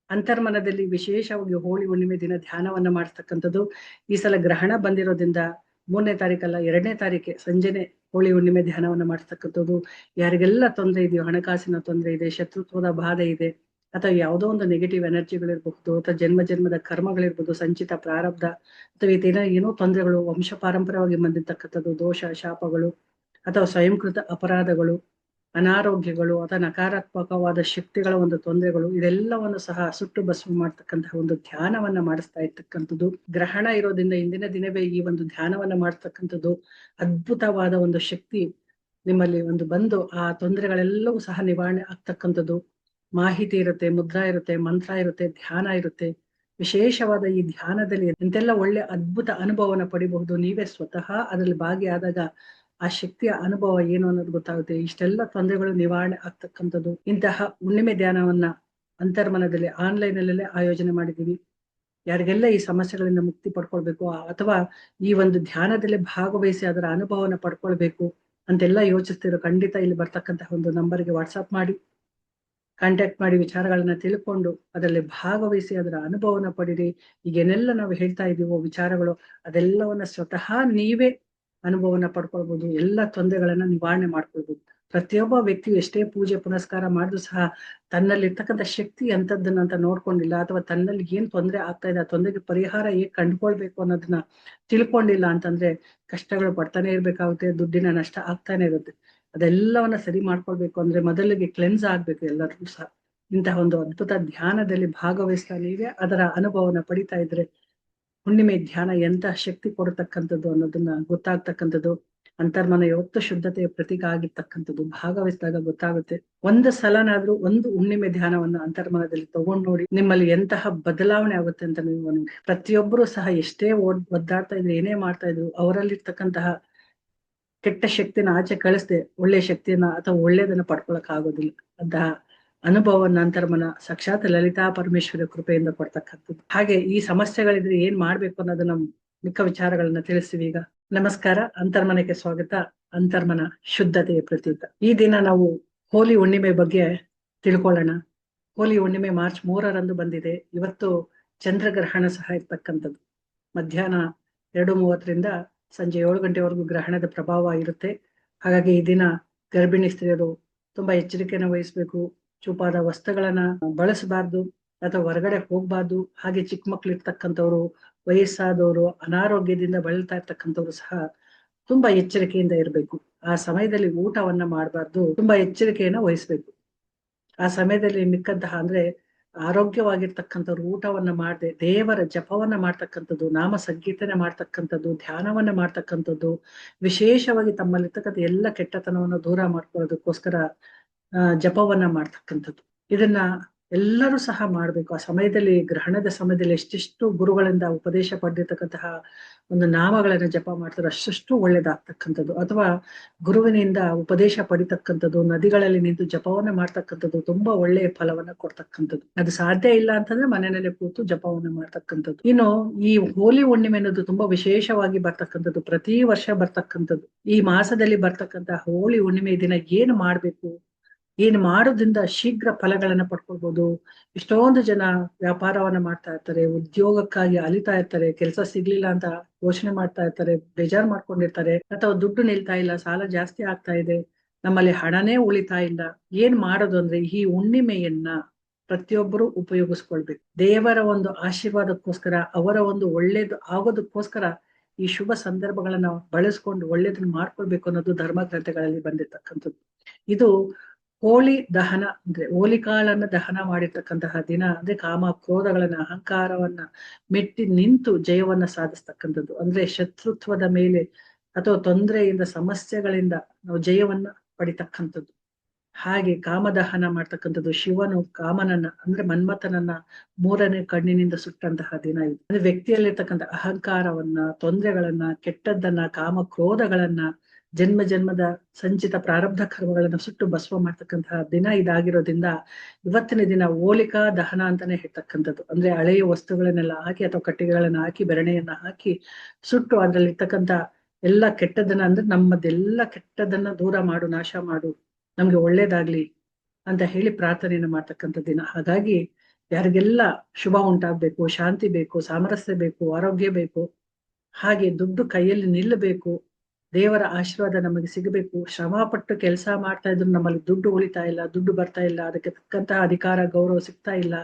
ಅಂತರ್ಮನದಲ್ಲಿ ವಿಶೇಷವಾಗಿ ಹೋಳಿ ಹುಣ್ಣಿಮೆ ದಿನ ಧ್ಯಾನವನ್ನ ಮಾಡ್ತಕ್ಕಂಥದ್ದು. ಈ ಸಲ ಗ್ರಹಣ ಬಂದಿರೋದ್ರಿಂದ 3ನೇ ತಾರೀಕಲ್ಲ 2ನೇ ತಾರೀಕೆ ಸಂಜೆನೆ ಹೋಳಿ ಹುಣ್ಣಿಮೆ ಧ್ಯಾನವನ್ನ ಮಾಡ್ತಕ್ಕಂಥದ್ದು. ಯಾರಿಗೆಲ್ಲ ತೊಂದರೆ ಇದೆಯೋ, ಹಣಕಾಸಿನ ತೊಂದರೆ ಇದೆ, ಶತ್ರುತ್ವದ ಬಾಧೆ ಇದೆ, ಅಥವಾ ಯಾವುದೋ ಒಂದು ನೆಗೆಟಿವ್ ಎನರ್ಜಿಗಳಿರ್ಬಹುದು, ಅಥವಾ ಜನ್ಮ ಜನ್ಮದ ಕರ್ಮಗಳಿರ್ಬೋದು, ಸಂಚಿತ ಪ್ರಾರಬ್ಧ, ಅಥವಾ ಏನೋ ತೊಂದರೆಗಳು ವಂಶ ಪಾರಂಪರ್ಯವಾಗಿ ಬಂದಿರ್ತಕ್ಕಂಥದ್ದು, ದೋಷ ಶಾಪಗಳು ಅಥವಾ ಸ್ವಯಂಕೃತ ಅಪರಾಧಗಳು, ಅನಾರೋಗ್ಯಗಳು ಅಥವಾ ನಕಾರಾತ್ಮಕವಾದ ಶಕ್ತಿಗಳ ಒಂದು ತೊಂದರೆಗಳು, ಇದೆಲ್ಲವನ್ನು ಸಹ ಸುಟ್ಟು ಭಸ್ಮ ಮಾಡ್ತಕ್ಕಂತಹ ಒಂದು ಧ್ಯಾನವನ್ನ ಮಾಡಿಸ್ತಾ ಇರ್ತಕ್ಕಂಥದ್ದು. ಗ್ರಹಣ ಇರೋದ್ರಿಂದ ಇಂದಿನ ದಿನವೇ ಈ ಒಂದು ಧ್ಯಾನವನ್ನ ಮಾಡ್ತಕ್ಕಂಥದ್ದು ಅದ್ಭುತವಾದ ಒಂದು ಶಕ್ತಿ ನಿಮ್ಮಲ್ಲಿ ಒಂದು ಬಂದು ಆ ತೊಂದರೆಗಳೆಲ್ಲವೂ ಸಹ ನಿವಾರಣೆ ಆಗ್ತಕ್ಕಂಥದ್ದು. ಮಾಹಿತಿ ಇರುತ್ತೆ, ಮುದ್ರಾ ಇರುತ್ತೆ, ಮಂತ್ರ ಇರುತ್ತೆ, ಧ್ಯಾನ ಇರುತ್ತೆ. ವಿಶೇಷವಾದ ಈ ಧ್ಯಾನದಲ್ಲಿ ಎಂತೆಲ್ಲ ಒಳ್ಳೆ ಅದ್ಭುತ ಅನುಭವನ ಪಡಿಬಹುದು. ನೀವೇ ಸ್ವತಃ ಅದರಲ್ಲಿ ಭಾಗಿಯಾದಾಗ ಆ ಶಕ್ತಿಯ ಅನುಭವ ಏನು ಅನ್ನೋದು ಗೊತ್ತಾಗುತ್ತೆ. ಇಷ್ಟೆಲ್ಲ ತೊಂದರೆಗಳು ನಿವಾರಣೆ ಆಗ್ತಕ್ಕಂಥದ್ದು. ಇಂತಹ ಹುಣ್ಣಿಮೆ ಧ್ಯಾನವನ್ನ ಅಂತರ್ಮನದಲ್ಲಿ ಆನ್ಲೈನ್ ಅಲ್ಲೇ ಆಯೋಜನೆ ಮಾಡಿದೀವಿ. ಯಾರಿಗೆಲ್ಲ ಈ ಸಮಸ್ಯೆಗಳಿಂದ ಮುಕ್ತಿ ಪಡ್ಕೊಳ್ಬೇಕು ಅಥವಾ ಈ ಒಂದು ಧ್ಯಾನದಲ್ಲಿ ಭಾಗವಹಿಸಿ ಅದರ ಅನುಭವನ ಪಡ್ಕೊಳ್ಬೇಕು ಅಂತೆಲ್ಲ ಯೋಚಿಸ್ತಿರೋ, ಖಂಡಿತ ಇಲ್ಲಿ ಬರ್ತಕ್ಕಂತಹ ಒಂದು ನಂಬರ್ಗೆ ವಾಟ್ಸಪ್ ಮಾಡಿ ಕಾಂಟ್ಯಾಕ್ಟ್ ಮಾಡಿ ವಿಚಾರಗಳನ್ನ ತಿಳ್ಕೊಂಡು ಅದರಲ್ಲಿ ಭಾಗವಹಿಸಿ ಅದರ ಅನುಭವನ ಪಡಿರಿ. ಈಗೇನೆಲ್ಲ ನಾವು ಹೇಳ್ತಾ ಇದೀವೋ ವಿಚಾರಗಳು, ಅದೆಲ್ಲವನ್ನ ಸ್ವತಃ ನೀವೇ ಅನುಭವನ ಪಡ್ಕೊಳ್ಬಹುದು. ಎಲ್ಲ ತೊಂದರೆಗಳನ್ನ ನಿವಾರಣೆ ಮಾಡ್ಕೊಳ್ಬಹುದು. ಪ್ರತಿಯೊಬ್ಬ ವ್ಯಕ್ತಿಯು ಎಷ್ಟೇ ಪೂಜೆ ಪುನಸ್ಕಾರ ಮಾಡಿದ್ರು ಸಹ ತನ್ನಲ್ಲಿರ್ತಕ್ಕಂಥ ಶಕ್ತಿ ಅಂತ ನೋಡ್ಕೊಂಡಿಲ್ಲ, ಅಥವಾ ತನ್ನಲ್ಲಿ ಏನ್ ತೊಂದರೆ ಆಗ್ತಾ ಇದೆ ಆ ತೊಂದರೆಗೆ ಪರಿಹಾರ ಹೇಗ್ ಕಂಡುಕೊಳ್ಬೇಕು ಅನ್ನೋದನ್ನ ತಿಳ್ಕೊಂಡಿಲ್ಲ ಅಂತಂದ್ರೆ ಕಷ್ಟಗಳು ಪಡ್ತಾನೆ ಇರ್ಬೇಕಾಗುತ್ತೆ, ದುಡ್ಡಿನ ನಷ್ಟ ಆಗ್ತಾನೆ ಇರುತ್ತೆ. ಅದೆಲ್ಲವನ್ನ ಸರಿ ಮಾಡ್ಕೊಳ್ಬೇಕು ಅಂದ್ರೆ ಮೊದಲಿಗೆ ಕ್ಲೆನ್ಸ್ ಆಗ್ಬೇಕು ಎಲ್ಲರಿಗೂ ಸಹ. ಇಂತಹ ಒಂದು ಅದ್ಭುತ ಧ್ಯಾನದಲ್ಲಿ ಭಾಗವಹಿಸ್ತಾ ನೀವೇ ಅದರ ಅನುಭವನ ಪಡಿತಾ ಇದ್ರೆ ಹುಣ್ಣಿಮೆ ಧ್ಯಾನ ಎಂತ ಶಕ್ತಿ ಕೊಡತಕ್ಕಂಥದ್ದು ಅನ್ನೋದನ್ನ ಗೊತ್ತಾಗ್ತಕ್ಕಂಥದ್ದು. ಅಂತರ್ಮನ ಯಾವತ್ತು ಶುದ್ಧತೆಯ ಪ್ರತೀಕ ಆಗಿರ್ತಕ್ಕಂಥದ್ದು ಭಾಗವಹಿಸಿದಾಗ ಗೊತ್ತಾಗುತ್ತೆ. ಒಂದು ಸಲನಾದ್ರೂ ಒಂದು ಹುಣ್ಣಿಮೆ ಧ್ಯಾನವನ್ನ ಅಂತರ್ಮನದಲ್ಲಿ ತಗೊಂಡ್ ನೋಡಿ, ನಿಮ್ಮಲ್ಲಿ ಎಂತಹ ಬದಲಾವಣೆ ಆಗುತ್ತೆ ಅಂತ ನೀವು ನೋಡಿ. ಪ್ರತಿಯೊಬ್ಬರು ಸಹ ಎಷ್ಟೇ ಒದ್ದಾಡ್ತಾ ಇದ್ರು, ಏನೇ ಮಾಡ್ತಾ ಇದ್ರು, ಅವರಲ್ಲಿರ್ತಕ್ಕಂತಹ ಕೆಟ್ಟ ಶಕ್ತಿನ ಆಚೆ ಕಳಿಸ್ದೆ ಒಳ್ಳೆ ಶಕ್ತಿಯನ್ನ ಅಥವಾ ಒಳ್ಳೇದನ್ನ ಪಡ್ಕೊಳಕ್ ಆಗೋದಿಲ್ಲ. ಅಂತಹ ಅನುಭವನ ಅಂತರ್ಮನ ಸಾಕ್ಷಾತ್ ಲಲಿತಾ ಪರಮೇಶ್ವರ ಕೃಪೆಯಿಂದ ಕೊಡ್ತಕ್ಕಂಥದ್ದು. ಹಾಗೆ ಈ ಸಮಸ್ಯೆಗಳಿದ್ರೆ ಏನ್ ಮಾಡ್ಬೇಕು ಅನ್ನೋದನ್ನ ಮಿಕ್ಕ ವಿಚಾರಗಳನ್ನ ತಿಳಿಸ್ತೀವಿ ಈಗ. ನಮಸ್ಕಾರ, ಅಂತರ್ಮನಕ್ಕೆ ಸ್ವಾಗತ. ಅಂತರ್ಮನ ಶುದ್ಧತೆಯ ಪ್ರತೀಕ. ಈ ದಿನ ನಾವು ಹೋಲಿ ಹುಣ್ಣಿಮೆ ಬಗ್ಗೆ ತಿಳ್ಕೊಳ್ಳೋಣ. ಹೋಲಿ ಹುಣ್ಣಿಮೆ ಮಾರ್ಚ್ 3ರಂದು ಬಂದಿದೆ. ಇವತ್ತು ಚಂದ್ರಗ್ರಹಣ ಸಹ ಇರ್ತಕ್ಕಂಥದ್ದು. ಮಧ್ಯಾಹ್ನ 2:30ರಿಂದ ಸಂಜೆ 7 ಗಂಟೆವರೆಗೂ ಗ್ರಹಣದ ಪ್ರಭಾವ ಇರುತ್ತೆ. ಹಾಗಾಗಿ ಈ ದಿನ ಗರ್ಭಿಣಿ ಸ್ತ್ರೀಯರು ತುಂಬಾ ಎಚ್ಚರಿಕೆಯನ್ನು ವಹಿಸ್ಬೇಕು. ಚೂಪಾದ ವಸ್ತುಗಳನ್ನ ಬಳಸಬಾರ್ದು ಅಥವಾ ಹೊರಗಡೆ ಹೋಗ್ಬಾರ್ದು. ಹಾಗೆ ಚಿಕ್ಕ ಮಕ್ಳು ಇರ್ತಕ್ಕಂಥವ್ರು, ವಯಸ್ಸಾದವರು, ಅನಾರೋಗ್ಯದಿಂದ ಬಳಲ್ತಾ ಇರ್ತಕ್ಕಂಥವ್ರು ಸಹ ತುಂಬಾ ಎಚ್ಚರಿಕೆಯಿಂದ ಇರಬೇಕು. ಆ ಸಮಯದಲ್ಲಿ ಊಟವನ್ನ ಮಾಡಬಾರ್ದು, ತುಂಬಾ ಎಚ್ಚರಿಕೆಯನ್ನ ವಹಿಸ್ಬೇಕು. ಆ ಸಮಯದಲ್ಲಿ ಮಿಕ್ಕಂತಹ ಅಂದ್ರೆ ಆರೋಗ್ಯವಾಗಿರ್ತಕ್ಕಂಥವ್ರು ಊಟವನ್ನ ಮಾಡದೆ ದೇವರ ಜಪವನ್ನ ಮಾಡ್ತಕ್ಕಂಥದ್ದು, ನಾಮ ಸಂಕೀರ್ತನೆ ಮಾಡ್ತಕ್ಕಂಥದ್ದು, ಧ್ಯಾನವನ್ನ ಮಾಡ್ತಕ್ಕಂಥದ್ದು, ವಿಶೇಷವಾಗಿ ತಮ್ಮಲ್ಲಿರ್ತಕ್ಕಂಥ ಎಲ್ಲ ಕೆಟ್ಟತನವನ್ನು ದೂರ ಮಾಡ್ಕೊಳ್ಳೋದಕ್ಕೋಸ್ಕರ ಜಪವನ್ನ ಮಾಡ್ತಕ್ಕಂಥದ್ದು. ಇದನ್ನ ಎಲ್ಲರೂ ಸಹ ಮಾಡ್ಬೇಕು. ಆ ಸಮಯದಲ್ಲಿ, ಗ್ರಹಣದ ಸಮಯದಲ್ಲಿ ಎಷ್ಟೆಷ್ಟು ಗುರುಗಳಿಂದ ಉಪದೇಶ ಪಡೆದಿರ್ತಕ್ಕಂತಹ ಒಂದು ನಾಮಗಳನ್ನ ಜಪ ಮಾಡ್ತಾರೆ, ಅಷ್ಟು ಒಳ್ಳೇದಾಗ್ತಕ್ಕಂಥದ್ದು. ಅಥವಾ ಗುರುವಿನಿಂದ ಉಪದೇಶ ಪಡಿತಕ್ಕಂಥದ್ದು, ನದಿಗಳಲ್ಲಿ ನಿಂತು ಜಪವನ್ನ ಮಾಡ್ತಕ್ಕಂಥದ್ದು ತುಂಬಾ ಒಳ್ಳೆಯ ಫಲವನ್ನ ಕೊಡ್ತಕ್ಕಂಥದ್ದು. ಅದು ಸಾಧ್ಯ ಇಲ್ಲ ಅಂತಂದ್ರೆ ಮನೆಯಲ್ಲೇ ಕೂತು ಜಪವನ್ನ ಮಾಡ್ತಕ್ಕಂಥದ್ದು. ಇನ್ನು ಈ ಹೋಲಿ ಹುಣ್ಣಿಮೆ ಅನ್ನೋದು ತುಂಬಾ ವಿಶೇಷವಾಗಿ ಬರ್ತಕ್ಕಂಥದ್ದು, ಪ್ರತಿ ವರ್ಷ ಬರ್ತಕ್ಕಂಥದ್ದು. ಈ ಮಾಸದಲ್ಲಿ ಬರ್ತಕ್ಕಂತಹ ಹೋಳಿ ಹುಣ್ಣಿಮೆ ದಿನ ಏನ್ ಮಾಡ್ಬೇಕು, ಏನ್ ಮಾಡೋದ್ರಿಂದ ಶೀಘ್ರ ಫಲಗಳನ್ನ ಪಡ್ಕೊಳ್ಬಹುದು. ಎಷ್ಟೊಂದು ಜನ ವ್ಯಾಪಾರವನ್ನ ಮಾಡ್ತಾ ಇರ್ತಾರೆ, ಉದ್ಯೋಗಕ್ಕಾಗಿ ಅಲಿತಾ ಇರ್ತಾರೆ, ಕೆಲಸ ಸಿಗ್ಲಿಲ್ಲ ಅಂತ ಯೋಚನೆ ಮಾಡ್ತಾ ಇರ್ತಾರೆ, ಬೇಜಾರ್ ಮಾಡ್ಕೊಂಡಿರ್ತಾರೆ, ಅಥವಾ ದುಡ್ಡು ನಿಲ್ತಾ ಇಲ್ಲ, ಸಾಲ ಜಾಸ್ತಿ ಆಗ್ತಾ ಇದೆ, ನಮ್ಮಲ್ಲಿ ಹಣನೇ ಉಳಿತಾ ಇಲ್ಲ. ಏನ್ ಮಾಡೋದು ಅಂದ್ರೆ ಈ ಹುಣ್ಣಿಮೆಯನ್ನ ಪ್ರತಿಯೊಬ್ಬರು ಉಪಯೋಗಿಸ್ಕೊಳ್ಬೇಕು. ದೇವರ ಒಂದು ಆಶೀರ್ವಾದಕ್ಕೋಸ್ಕರ, ಅವರ ಒಂದು ಒಳ್ಳೇದು ಆಗೋದಕ್ಕೋಸ್ಕರ ಈ ಶುಭ ಸಂದರ್ಭಗಳನ್ನ ಬಳಸ್ಕೊಂಡು ಒಳ್ಳೇದನ್ನ ಮಾಡ್ಕೊಳ್ಬೇಕು ಅನ್ನೋದು ಧರ್ಮ ಗ್ರಂಥಗಳಲ್ಲಿ ಬಂದಿರ್ತಕ್ಕಂಥದ್ದು. ಇದು ಹೋಳಿ ದಹನ ಅಂದ್ರೆ ಹೋಲಿಕಾಳನ್ನ ದಹನ ಮಾಡಿರ್ತಕ್ಕಂತಹ ದಿನ. ಅಂದ್ರೆ ಕಾಮ ಕ್ರೋಧಗಳನ್ನ, ಅಹಂಕಾರವನ್ನ ಮೆಟ್ಟಿ ನಿಂತು ಜಯವನ್ನ ಸಾಧಿಸ್ತಕ್ಕಂಥದ್ದು. ಅಂದ್ರೆ ಶತ್ರುತ್ವದ ಮೇಲೆ ಅಥವಾ ತೊಂದರೆಯಿಂದ, ಸಮಸ್ಯೆಗಳಿಂದ ನಾವು ಜಯವನ್ನ ಪಡಿತಕ್ಕಂಥದ್ದು. ಹಾಗೆ ಕಾಮದಹನ ಮಾಡ್ತಕ್ಕಂಥದ್ದು. ಶಿವನು ಕಾಮನನ್ನ ಅಂದ್ರೆ ಮನ್ಮಥನನ್ನ 3ನೇ ಕಣ್ಣಿನಿಂದ ಸುಟ್ಟಂತಹ ದಿನ ಇದು. ಅಂದ್ರೆ ವ್ಯಕ್ತಿಯಲ್ಲಿರ್ತಕ್ಕಂಥ ಅಹಂಕಾರವನ್ನ, ತೊಂದರೆಗಳನ್ನ, ಕೆಟ್ಟದ್ದನ್ನ, ಕಾಮ ಕ್ರೋಧಗಳನ್ನ, ಜನ್ಮ ಜನ್ಮದ ಸಂಚಿತ ಪ್ರಾರಬ್ಧ ಕರ್ಮಗಳನ್ನ ಸುಟ್ಟು ಭಸ್ಮ ಮಾಡ್ತಕ್ಕಂತಹ ದಿನ ಇದಾಗಿರೋದ್ರಿಂದ ಇವತ್ತಿನ ದಿನ ಹೋಲಿಕಾ ದಹನ ಅಂತಾನೆ ಹೇಳ್ತಕ್ಕಂಥದ್ದು. ಅಂದ್ರೆ ಹಳೆಯ ವಸ್ತುಗಳನ್ನೆಲ್ಲ ಹಾಕಿ ಅಥವಾ ಕಟ್ಟಿಗೆಗಳನ್ನ ಹಾಕಿ, ಬೆರಣೆಯನ್ನ ಹಾಕಿ ಸುಟ್ಟು ಅದ್ರಲ್ಲಿರ್ತಕ್ಕಂಥ ಎಲ್ಲ ಕೆಟ್ಟದನ್ನ, ಅಂದ್ರೆ ನಮ್ಮದೆಲ್ಲ ಕೆಟ್ಟದನ್ನ ದೂರ ಮಾಡು, ನಾಶ ಮಾಡು, ನಮ್ಗೆ ಒಳ್ಳೇದಾಗ್ಲಿ ಅಂತ ಹೇಳಿ ಪ್ರಾರ್ಥನೆಯನ್ನು ಮಾಡ್ತಕ್ಕಂಥ ದಿನ. ಹಾಗಾಗಿ ಯಾರಿಗೆಲ್ಲ ಶುಭ ಉಂಟಾಗ್ಬೇಕು, ಶಾಂತಿ ಬೇಕು, ಸಾಮರಸ್ಯ ಬೇಕು, ಆರೋಗ್ಯ ಬೇಕು, ಹಾಗೆ ದುಡ್ಡು ಕೈಯಲ್ಲಿ ನಿಲ್ಲಬೇಕು, ದೇವರ ಆಶೀರ್ವಾದ ನಮಗೆ ಸಿಗಬೇಕು. ಶ್ರಮ ಪಟ್ಟು ಕೆಲಸ ಮಾಡ್ತಾ ಇದ್ರು ನಮ್ಮಲ್ಲಿ ದುಡ್ಡು ಉಳಿತಾ ಇಲ್ಲ, ದುಡ್ಡು ಬರ್ತಾ ಇಲ್ಲ, ಅದಕ್ಕೆ ತಕ್ಕಂತಹ ಅಧಿಕಾರ ಗೌರವ ಸಿಗ್ತಾ ಇಲ್ಲ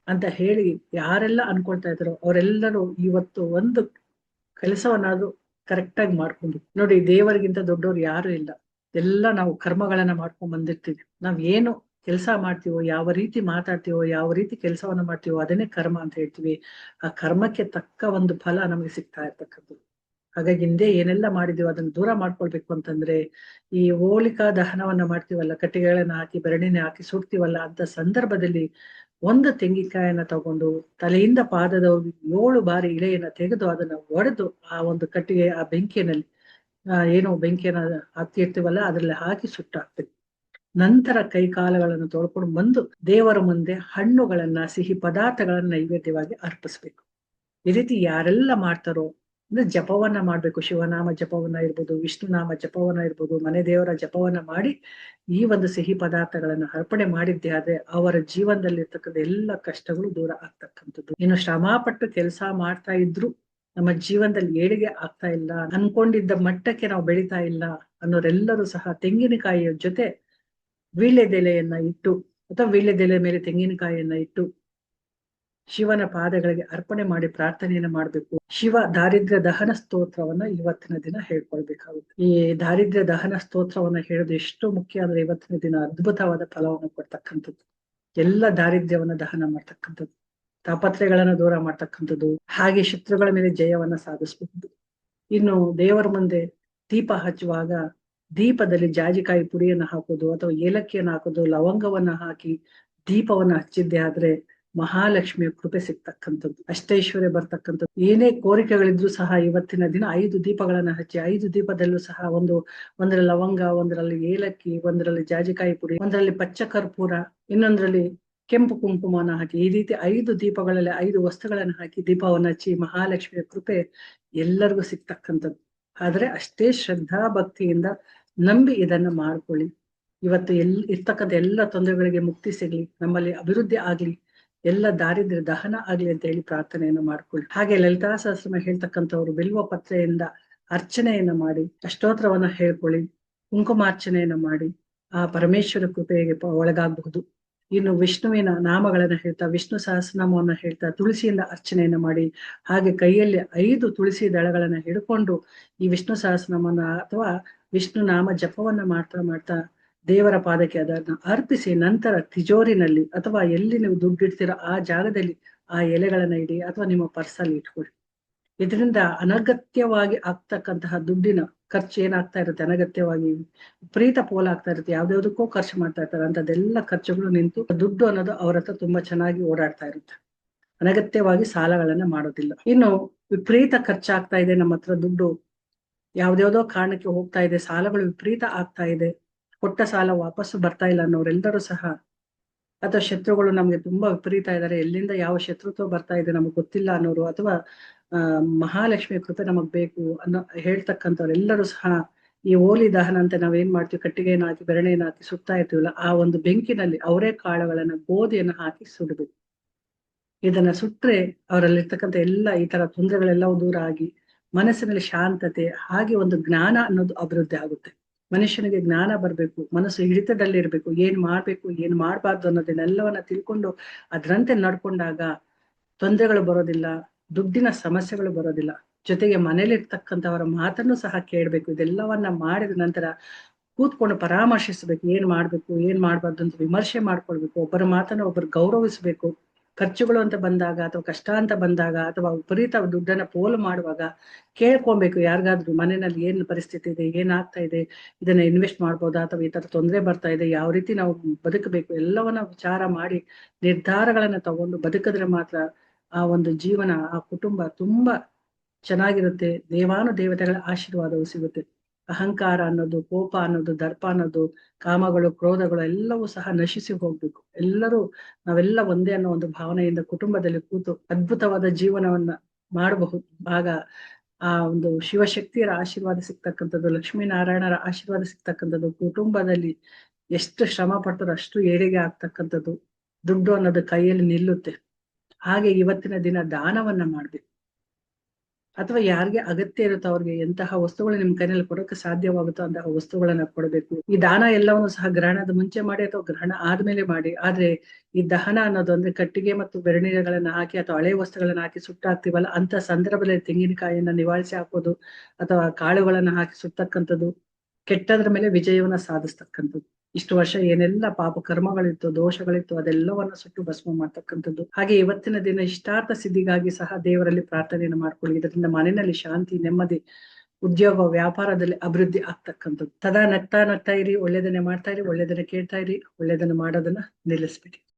ಅಂತ ಹೇಳಿ ಯಾರೆಲ್ಲ ಅನ್ಕೊಳ್ತಾ ಇದ್ರು ಅವರೆಲ್ಲರೂ ಇವತ್ತು ಒಂದು ಕೆಲಸವನ್ನಾದ್ರೂ ಕರೆಕ್ಟ್ ಆಗಿ ಮಾಡ್ಕೊಂಡು ನೋಡಿ, ದೇವರಿಗಿಂತ ದೊಡ್ಡವ್ರು ಯಾರು ಇಲ್ಲ. ಎಲ್ಲ ನಾವು ಕರ್ಮಗಳನ್ನ ಮಾಡ್ಕೊಂಡ್ ಬಂದಿರ್ತೀವಿ. ನಾವ್ ಏನು ಕೆಲಸ ಮಾಡ್ತೀವೋ, ಯಾವ ರೀತಿ ಮಾತಾಡ್ತೀವೋ, ಯಾವ ರೀತಿ ಕೆಲಸವನ್ನ ಮಾಡ್ತೀವೋ ಅದನ್ನೇ ಕರ್ಮ ಅಂತ ಹೇಳ್ತೀವಿ. ಆ ಕರ್ಮಕ್ಕೆ ತಕ್ಕ ಒಂದು ಫಲ ನಮಗೆ ಸಿಗ್ತಾ ಇರ್ತಕ್ಕಂಥದ್ದು. ಹಾಗಾಗಿ ಹಿಂದೆ ಏನೆಲ್ಲ ಮಾಡಿದೀವೋ ಅದನ್ನ ದೂರ ಮಾಡ್ಕೊಳ್ಬೇಕು ಅಂತಂದ್ರೆ, ಈ ಹೋಲಿಕಾ ದಹನವನ್ನ ಮಾಡ್ತೀವಲ್ಲ, ಕಟ್ಟಿಗೆಗಳನ್ನ ಹಾಕಿ ಬೆರಳಿನ ಹಾಕಿ ಸುಡ್ತೀವಲ್ಲ, ಅಂತ ಸಂದರ್ಭದಲ್ಲಿ ಒಂದು ತೆಂಗಿನಕಾಯನ್ನ ತಗೊಂಡು ತಲೆಯಿಂದ ಪಾದದವರೆಗೆ 7 ಬಾರಿ ಇಳೆಯನ್ನ ತೆಗೆದು ಅದನ್ನ ಒಡೆದು ಆ ಒಂದು ಕಟ್ಟಿಗೆ ಆ ಬೆಂಕಿಯಲ್ಲಿ ಏನು ಬೆಂಕಿಯನ್ನ ಹತ್ತಿರ್ತೀವಲ್ಲ ಅದ್ರಲ್ಲಿ ಹಾಕಿ ಸುಟ್ಟಾಕ್ಬೇಕು. ನಂತರ ಕೈ ಕಾಲುಗಳನ್ನು ತೊಳ್ಕೊಂಡು ಬಂದು ದೇವರ ಮುಂದೆ ಹಣ್ಣುಗಳನ್ನ, ಸಿಹಿ ಪದಾರ್ಥಗಳನ್ನ ನೈವೇದ್ಯವಾಗಿ ಅರ್ಪಿಸ್ಬೇಕು. ಈ ರೀತಿ ಯಾರೆಲ್ಲ ಮಾಡ್ತಾರೋ ಅಂದ್ರೆ ಜಪವನ್ನ ಮಾಡ್ಬೇಕು. ಶಿವನಾಮ ಜಪವನ್ನ ಇರ್ಬೋದು, ವಿಷ್ಣುನಾಮ ಜಪವನ್ನ ಇರ್ಬೋದು, ಮನೆ ದೇವರ ಜಪವನ್ನ ಮಾಡಿ ಈ ಒಂದು ಸಿಹಿ ಪದಾರ್ಥಗಳನ್ನ ಅರ್ಪಣೆ ಮಾಡಿದ್ದೆ ಆದ್ರೆ ಅವರ ಜೀವನದಲ್ಲಿ ಇರ್ತಕ್ಕಂಥ ಎಲ್ಲ ಕಷ್ಟಗಳು ದೂರ ಆಗ್ತಕ್ಕಂಥದ್ದು. ಇನ್ನು ಶ್ರಮ ಪಟ್ಟು ಕೆಲಸ ಮಾಡ್ತಾ ಇದ್ರು ನಮ್ಮ ಜೀವನದಲ್ಲಿ ಏಳಿಗೆ ಆಗ್ತಾ ಇಲ್ಲ, ಅನ್ಕೊಂಡಿದ್ದ ಮಟ್ಟಕ್ಕೆ ನಾವು ಬೆಳಿತಾ ಇಲ್ಲ ಅನ್ನೋರೆಲ್ಲರೂ ಸಹ ತೆಂಗಿನಕಾಯಿಯ ಜೊತೆ ವೀಳ್ಯದೆಲೆಯನ್ನ ಇಟ್ಟು ಅಥವಾ ವೀಳ್ಯದೆಲೆ ಮೇಲೆ ತೆಂಗಿನಕಾಯಿಯನ್ನ ಇಟ್ಟು ಶಿವನ ಪಾದಗಳಿಗೆ ಅರ್ಪಣೆ ಮಾಡಿ ಪ್ರಾರ್ಥನೆಯನ್ನ ಮಾಡ್ಬೇಕು. ಶಿವ ದಾರಿದ್ರ್ಯ ದಹನ ಸ್ತೋತ್ರವನ್ನ ಇವತ್ತಿನ ದಿನ ಹೇಳ್ಕೊಳ್ಬೇಕಾಗುತ್ತೆ. ಈ ದಾರಿದ್ರ್ಯ ದಹನ ಸ್ತೋತ್ರವನ್ನ ಹೇಳೋದು ಎಷ್ಟು ಮುಖ್ಯ ಅಂದ್ರೆ ಇವತ್ತಿನ ದಿನ ಅದ್ಭುತವಾದ ಫಲವನ್ನು ಕೊಡ್ತಕ್ಕಂಥದ್ದು. ಎಲ್ಲ ದಾರಿದ್ರ್ಯವನ್ನ ದಹನ ಮಾಡ್ತಕ್ಕಂಥದ್ದು, ತಾಪತ್ರೆಗಳನ್ನ ದೂರ ಮಾಡ್ತಕ್ಕಂಥದ್ದು, ಹಾಗೆ ಶತ್ರುಗಳ ಮೇಲೆ ಜಯವನ್ನ ಸಾಧಿಸಬಹುದು. ಇನ್ನು ದೇವರ ಮುಂದೆ ದೀಪ ಹಚ್ಚುವಾಗ ದೀಪದಲ್ಲಿ ಜಾಜಿಕಾಯಿ ಪುಡಿಯನ್ನ ಹಾಕೋದು ಅಥವಾ ಏಲಕ್ಕಿಯನ್ನ ಹಾಕೋದು, ಲವಂಗವನ್ನ ಹಾಕಿ ದೀಪವನ್ನ ಹಚ್ಚಿದ್ದೆ ಆದ್ರೆ ಮಹಾಲಕ್ಷ್ಮಿಯ ಕೃಪೆ ಸಿಗ್ತಕ್ಕಂಥದ್ದು, ಅಷ್ಟೈಶ್ವರ್ಯ ಬರ್ತಕ್ಕಂಥದ್ದು. ಏನೇ ಕೋರಿಕೆಗಳಿದ್ರು ಸಹ ಇವತ್ತಿನ ದಿನ 5 ದೀಪಗಳನ್ನ ಹಚ್ಚಿ 5 ದೀಪದಲ್ಲೂ ಸಹ ಒಂದರಲ್ಲಿ ಲವಂಗ, ಒಂದರಲ್ಲಿ ಏಲಕ್ಕಿ, ಒಂದರಲ್ಲಿ ಜಾಜಿಕಾಯಿ ಪುಡಿ, ಒಂದರಲ್ಲಿ ಪಚ್ಚ ಕರ್ಪೂರ, ಇನ್ನೊಂದರಲ್ಲಿ ಕೆಂಪು ಕುಂಕುಮನ ಹಾಕಿ ಈ ರೀತಿ 5 ದೀಪಗಳಲ್ಲಿ 5 ವಸ್ತುಗಳನ್ನ ಹಾಕಿ ದೀಪವನ್ನ ಹಚ್ಚಿ ಮಹಾಲಕ್ಷ್ಮಿಯ ಕೃಪೆ ಎಲ್ಲರಿಗೂ ಸಿಗ್ತಕ್ಕಂಥದ್ದು. ಆದ್ರೆ ಅಷ್ಟೇ ಶ್ರದ್ಧಾ ಭಕ್ತಿಯಿಂದ ನಂಬಿ ಇದನ್ನ ಮಾಡ್ಕೊಳ್ಳಿ. ಇವತ್ತು ಇರ್ತಕ್ಕಂಥ ಎಲ್ಲ ತೊಂದರೆಗಳಿಗೆ ಮುಕ್ತಿ ಸಿಗ್ಲಿ, ನಮ್ಮಲ್ಲಿ ಅಭಿವೃದ್ಧಿ ಆಗ್ಲಿ, ಎಲ್ಲ ದಾರಿದ್ರ್ಯ ದಹನ ಆಗ್ಲಿ ಅಂತ ಹೇಳಿ ಪ್ರಾರ್ಥನೆಯನ್ನು ಮಾಡ್ಕೊಳ್ಳಿ. ಹಾಗೆ ಲಲಿತಾ ಸಹಸ್ರನಾಮ ಹೇಳ್ತಕ್ಕಂಥವ್ರು ಬಿಲ್ವ ಪತ್ರೆಯಿಂದ ಅರ್ಚನೆಯನ್ನ ಮಾಡಿ ಅಷ್ಟೋತ್ರವನ್ನ ಹೇಳ್ಕೊಳ್ಳಿ, ಕುಂಕುಮಾರ್ಚನೆಯನ್ನ ಮಾಡಿ ಆ ಪರಮೇಶ್ವರ ಕೃಪೆಗೆ ಒಳಗಾಗಬಹುದು. ಇನ್ನು ವಿಷ್ಣುವಿನ ನಾಮಗಳನ್ನ ಹೇಳ್ತಾ, ವಿಷ್ಣು ಸಹಸ್ರನಾಮವನ್ನ ಹೇಳ್ತಾ ತುಳಸಿಯಿಂದ ಅರ್ಚನೆಯನ್ನ ಮಾಡಿ, ಹಾಗೆ ಕೈಯಲ್ಲಿ 5 ತುಳಸಿ ದಳಗಳನ್ನ ಹಿಡ್ಕೊಂಡು ಈ ವಿಷ್ಣು ಸಹಸ್ರನಾಮನ ಅಥವಾ ವಿಷ್ಣು ನಾಮ ಜಪವನ್ನ ಮಾಡ್ತಾ ಮಾಡ್ತಾ ದೇವರ ಪಾದಕ್ಕೆ ಅದನ್ನ ಅರ್ಪಿಸಿ, ನಂತರ ತಿಜೋರಿನಲ್ಲಿ ಅಥವಾ ಎಲ್ಲಿ ನೀವು ದುಡ್ಡಿಡ್ತೀರೋ ಆ ಜಾಗದಲ್ಲಿ ಆ ಎಲೆಗಳನ್ನ ಇಡಿ ಅಥವಾ ನಿಮ್ಮ ಪರ್ಸಲ್ಲಿ ಇಟ್ಕೊಳ್ಳಿ. ಇದರಿಂದ ಅನಗತ್ಯವಾಗಿ ಆಗ್ತಕ್ಕಂತಹ ದುಡ್ಡಿನ ಖರ್ಚು ಏನಾಗ್ತಾ ಇರುತ್ತೆ, ಅನಗತ್ಯವಾಗಿ ವಿಪರೀತ ಪೋಲಾಗ್ತಾ ಇರುತ್ತೆ, ಯಾವ್ದಾವ್ದಕ್ಕೋ ಖರ್ಚು ಮಾಡ್ತಾ ಇರ್ತಾರೆ. ಅಂತದೆಲ್ಲ ಖರ್ಚುಗಳು ನಿಂತು ದುಡ್ಡು ಅನ್ನೋದು ಅವ್ರ ಹತ್ರ ತುಂಬಾ ಚೆನ್ನಾಗಿ ಓಡಾಡ್ತಾ ಇರುತ್ತೆ. ಅನಗತ್ಯವಾಗಿ ಸಾಲಗಳನ್ನ ಮಾಡೋದಿಲ್ಲ. ಇನ್ನು ವಿಪರೀತ ಖರ್ಚಾಗ್ತಾ ಇದೆ, ನಮ್ಮ ಹತ್ರ ದುಡ್ಡು ಯಾವ್ದ್ಯಾವ್ದೋ ಕಾರಣಕ್ಕೆ ಹೋಗ್ತಾ ಇದೆ, ಸಾಲಗಳು ವಿಪರೀತ ಆಗ್ತಾ ಇದೆ, ಕೊಟ್ಟ ಸಾಲ ವಾಪಸ್ಸು ಬರ್ತಾ ಇಲ್ಲ ಅನ್ನೋರೆಲ್ಲರೂ ಸಹ, ಅಥವಾ ಶತ್ರುಗಳು ನಮ್ಗೆ ತುಂಬಾ ವಿಪರೀತ ಇದ್ದಾರೆ, ಎಲ್ಲಿಂದ ಯಾವ ಶತ್ರುತ್ವ ಬರ್ತಾ ಇದೆ ನಮಗ್ ಗೊತ್ತಿಲ್ಲ ಅನ್ನೋರು, ಅಥವಾ ಮಹಾಲಕ್ಷ್ಮಿಯ ಕೃಪೆ ನಮಗ್ ಬೇಕು ಅನ್ನೋ ಹೇಳ್ತಕ್ಕಂಥವ್ರೆಲ್ಲರೂ ಸಹ ಈ ಹೋಲಿ ದಹನ ಅಂತ ನಾವೇನ್ ಮಾಡ್ತೀವಿ, ಕಟ್ಟಿಗೆಯನ್ನು ಹಾಕಿ ಬೆರಣೆಯನ್ನು ಹಾಕಿ ಸುತ್ತಾ ಇರ್ತೀವಲ್ಲ, ಆ ಒಂದು ಬೆಂಕಿನಲ್ಲಿ ಅವರೇ ಕಾಳುಗಳನ್ನ ಗೋಧಿಯನ್ನ ಹಾಕಿ ಸುಡಬೇಕು. ಇದನ್ನ ಸುಟ್ರೆ ಅವರಲ್ಲಿರ್ತಕ್ಕಂಥ ಎಲ್ಲ ಈ ತರ ತೊಂದರೆಗಳೆಲ್ಲವೂ ದೂರ ಆಗಿ ಮನಸ್ಸಿನಲ್ಲಿ ಶಾಂತತೆ, ಹಾಗೆ ಒಂದು ಜ್ಞಾನ ಅನ್ನೋದು ಅಭಿವೃದ್ಧಿ ಆಗುತ್ತೆ. ಮನುಷ್ಯನಿಗೆ ಜ್ಞಾನ ಬರ್ಬೇಕು, ಮನಸ್ಸು ಹಿಡಿತದಲ್ಲಿ ಇರ್ಬೇಕು, ಏನ್ ಮಾಡ್ಬೇಕು ಏನ್ ಮಾಡ್ಬಾರ್ದು ಅನ್ನೋದನ್ನೆಲ್ಲವನ್ನ ತಿಳ್ಕೊಂಡು ಅದ್ರಂತೆ ನಡ್ಕೊಂಡಾಗ ತೊಂದರೆಗಳು ಬರೋದಿಲ್ಲ, ದುಡ್ಡಿನ ಸಮಸ್ಯೆಗಳು ಬರೋದಿಲ್ಲ. ಜೊತೆಗೆ ಮನೇಲಿರ್ತಕ್ಕಂಥವರ ಮಾತನ್ನು ಸಹ ಕೇಳ್ಬೇಕು. ಇದೆಲ್ಲವನ್ನ ಮಾಡಿದ ನಂತರ ಕೂತ್ಕೊಂಡು ಪರಾಮರ್ಶಿಸ್ಬೇಕು, ಏನ್ ಮಾಡ್ಬೇಕು ಏನ್ ಮಾಡ್ಬಾರ್ದು ಅಂತ ವಿಮರ್ಶೆ ಮಾಡ್ಕೊಳ್ಬೇಕು. ಒಬ್ಬರ ಮಾತನ್ನ ಒಬ್ಬರು ಗೌರವಿಸ್ಬೇಕು. ಖರ್ಚುಗಳು ಅಂತ ಬಂದಾಗ ಅಥವಾ ಕಷ್ಟ ಅಂತ ಬಂದಾಗ ಅಥವಾ ವಿಪರೀತ ದುಡ್ಡನ್ನ ಪೋಲು ಮಾಡುವಾಗ ಕೇಳ್ಕೊಬೇಕು, ಯಾರಿಗಾದ್ರೂ ಮನೆಯಲ್ಲಿ ಏನ್ ಪರಿಸ್ಥಿತಿ ಇದೆ, ಏನಾಗ್ತಾ ಇದೆ, ಇದನ್ನ ಇನ್ವೆಸ್ಟ್ ಮಾಡ್ಬೋದಾ ಅಥವಾ ಈ ತರ ತೊಂದರೆ ಬರ್ತಾ ಇದೆ, ಯಾವ ರೀತಿ ನಾವು ಬದುಕಬೇಕು, ಎಲ್ಲವನ್ನ ವಿಚಾರ ಮಾಡಿ ನಿರ್ಧಾರಗಳನ್ನ ತಗೊಂಡು ಬದುಕಿದ್ರೆ ಮಾತ್ರ ಆ ಒಂದು ಜೀವನ, ಆ ಕುಟುಂಬ ತುಂಬಾ ಚೆನ್ನಾಗಿರುತ್ತೆ. ದೇವಾನುದೇವತೆಗಳ ಆಶೀರ್ವಾದವು ಸಿಗುತ್ತೆ. ಅಹಂಕಾರ ಅನ್ನೋದು, ಕೋಪ ಅನ್ನೋದು, ದರ್ಪ ಅನ್ನೋದು, ಕಾಮಗಳು, ಕ್ರೋಧಗಳು ಎಲ್ಲವೂ ಸಹ ನಶಿಸಿ ಹೋಗ್ಬೇಕು. ಎಲ್ಲರೂ ನಾವೆಲ್ಲ ಒಂದೇ ಅನ್ನೋ ಒಂದು ಭಾವನೆಯಿಂದ ಕುಟುಂಬದಲ್ಲಿ ಕೂತು ಅದ್ಭುತವಾದ ಜೀವನವನ್ನ ಮಾಡಬಹುದು. ಆಗ ಆ ಒಂದು ಶಿವಶಕ್ತಿಯರ ಆಶೀರ್ವಾದ ಸಿಗ್ತಕ್ಕಂಥದ್ದು, ಲಕ್ಷ್ಮೀನಾರಾಯಣರ ಆಶೀರ್ವಾದ ಸಿಗ್ತಕ್ಕಂಥದ್ದು, ಕುಟುಂಬದಲ್ಲಿ ಎಷ್ಟು ಶ್ರಮ ಪಟ್ಟರು ಅಷ್ಟು ಏಳಿಗೆ ಆಗ್ತಕ್ಕಂಥದ್ದು, ದುಡ್ಡು ಅನ್ನೋದು ಕೈಯಲ್ಲಿ ನಿಲ್ಲುತ್ತೆ. ಹಾಗೆ ಇವತ್ತಿನ ದಿನ ದಾನವನ್ನ ಮಾಡ್ಬೇಕು. ಅಥವಾ ಯಾರಿಗೆ ಅಗತ್ಯ ಇರುತ್ತೋ ಅವ್ರಿಗೆ ಎಂತಹ ವಸ್ತುಗಳು ನಿಮ್ ಕೈಯಲ್ಲಿ ಕೊಡೋಕೆ ಸಾಧ್ಯವಾಗುತ್ತೋ ಅಂತಹ ವಸ್ತುಗಳನ್ನ ಕೊಡಬೇಕು. ಈ ದಾನ ಎಲ್ಲವನ್ನು ಸಹ ಗ್ರಹಣದ ಮುಂಚೆ ಮಾಡಿ ಅಥವಾ ಗ್ರಹಣ ಆದ್ಮೇಲೆ ಮಾಡಿ. ಆದ್ರೆ ಈ ದಹನ ಅನ್ನೋದು ಅಂದ್ರೆ ಕಟ್ಟಿಗೆ ಮತ್ತು ಬೆರಳಿಗೆಗಳನ್ನ ಹಾಕಿ ಅಥವಾ ಹಳೆ ವಸ್ತುಗಳನ್ನ ಹಾಕಿ ಸುಟ್ಟಾಕ್ತಿವಲ್ಲ, ಅಂತ ಸಂದರ್ಭದಲ್ಲಿ ತೆಂಗಿನಕಾಯಿಯನ್ನ ನಿವಾಳಿಸಿ ಹಾಕೋದು ಅಥವಾ ಕಾಳುಗಳನ್ನ ಹಾಕಿ ಸುತ್ತಕ್ಕಂಥದ್ದು ಕೆಟ್ಟದ್ರ ಮೇಲೆ ವಿಜಯವನ್ನ ಸಾಧಿಸ್ತಕ್ಕಂಥದ್ದು. ಇಷ್ಟು ವರ್ಷ ಏನೆಲ್ಲ ಪಾಪ ಕರ್ಮಗಳಿತ್ತು, ದೋಷಗಳಿತ್ತು, ಅದೆಲ್ಲವನ್ನ ಸುಟ್ಟು ಭಸ್ಮ ಮಾಡ್ತಕ್ಕಂಥದ್ದು. ಹಾಗೆ ಇವತ್ತಿನ ದಿನ ಇಷ್ಟಾರ್ಥ ಸಿದ್ಧಿಗಾಗಿ ಸಹ ದೇವರಲ್ಲಿ ಪ್ರಾರ್ಥನೆಯನ್ನು ಮಾಡ್ಕೊಳ್ಳಿ. ಇದರಿಂದ ಮನೆಯಲ್ಲಿ ಶಾಂತಿ, ನೆಮ್ಮದಿ, ಉದ್ಯೋಗ, ವ್ಯಾಪಾರದಲ್ಲಿ ಅಭಿವೃದ್ಧಿ ಆಗ್ತಕ್ಕಂಥದ್ದು. ಸದಾ ನಗ್ತಾ ನಗ್ತಾ ಇರಿ, ಒಳ್ಳೇದನ್ನೇ ಮಾಡ್ತಾ ಇರಿ, ಒಳ್ಳೇದನ್ನ ಕೇಳ್ತಾ ಇರಿ, ಒಳ್ಳೇದನ್ನ ಮಾಡೋದನ್ನ ನಿಲ್ಲಿಸ್ಬಿಡಿ.